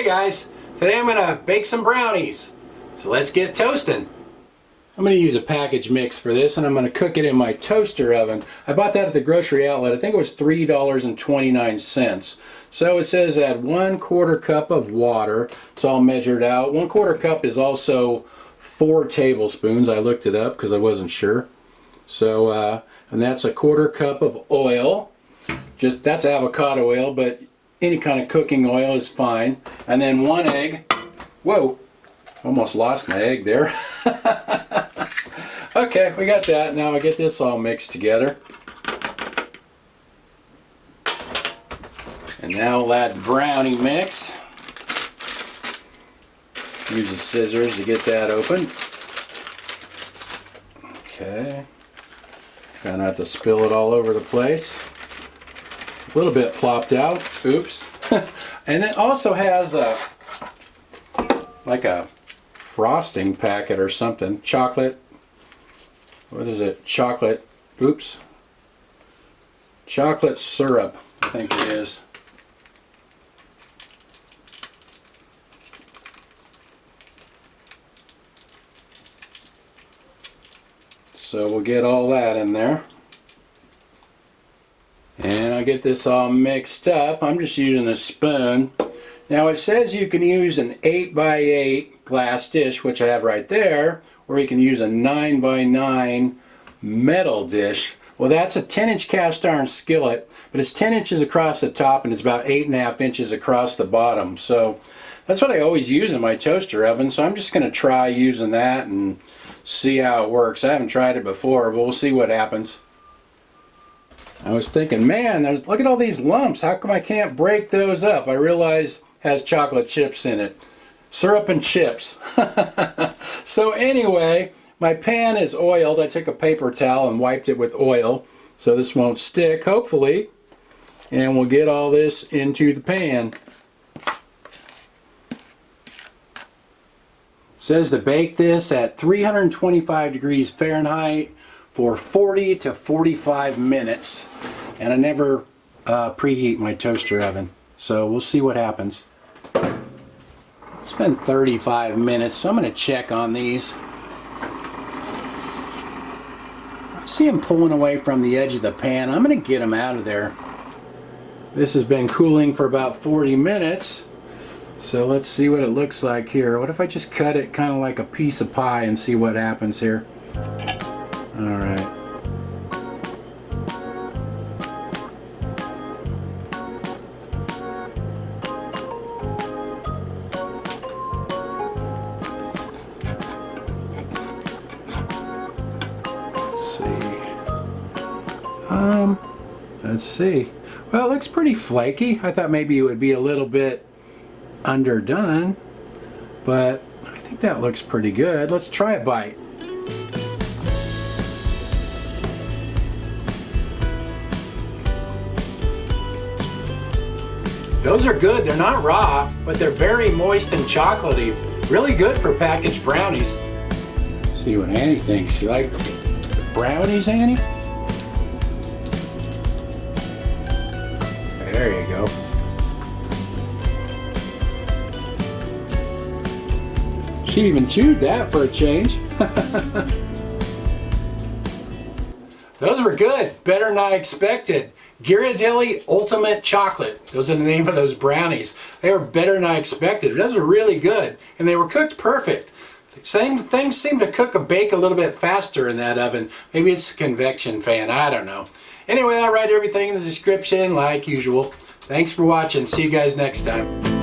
guys, today I'm gonna bake some brownies. So let's get toasting. I'm gonna use a package mix for this and I'm gonna cook it in my toaster oven. I bought that at the grocery outlet. I think it was $3.29. So it says add 1/4 cup of water. So I'll measure it out. 1/4 cup is also 4 tablespoons. I looked it up because I wasn't sure. So and that's 1/4 cup of oil. That's avocado oil, but any kind of cooking oil is fine. And then 1 egg. Whoa, almost lost my egg there. Okay, we got that. Now I get this all mixed together. And now we'll add brownie mix. Use the scissors to get that open. Okay. Try not to spill it all over the place. A little bit plopped out. Oops. And it also has like a frosting packet or something. Chocolate. What is it? Chocolate. Oops. Chocolate syrup, I think it is. So we'll get all that in there. And I'll get this all mixed up. I'm just using a spoon. Now it says you can use an 8x8 glass dish, which I have right there, or you can use a 9x9 metal dish. Well, that's a 10-inch cast iron skillet, but it's 10 inches across the top and it's about 8.5 inches across the bottom. So that's what I always use in my toaster oven. So I'm just going to try using that and see how it works. I haven't tried it before, but we'll see what happens. I was thinking, man, look at all these lumps. How come I can't break those up? I realize it has chocolate chips in it. Syrup and chips. So anyway, my pan is oiled. I took a paper towel and wiped it with oil so this won't stick, hopefully. And we'll get all this into the pan. It says to bake this at 325 degrees Fahrenheit for 40 to 45 minutes. And I never preheat my toaster oven. So we'll see what happens. It's been 35 minutes, so I'm going to check on these. I see them pulling away from the edge of the pan. I'm going to get them out of there. This has been cooling for about 40 minutes. So let's see what it looks like here. What if I just cut it kind of like a piece of pie and see what happens here? All right. Let's see. Well, it looks pretty flaky. I thought maybe it would be a little bit underdone, but I think that looks pretty good. Let's try a bite. Those are good. They're not raw, but they're very moist and chocolatey. Really good for packaged brownies. See what Annie thinks. You like the brownies, Annie? There you go. She even chewed that for a change. Those were good. Better than I expected. Ghirardelli Ultimate Chocolate. Those are the name of those brownies. They were better than I expected. Those are really good. And they were cooked perfect. Same things seem to bake a little bit faster in that oven. Maybe it's a convection fan. I don't know. Anyway, I'll write everything in the description like usual. Thanks for watching. See you guys next time.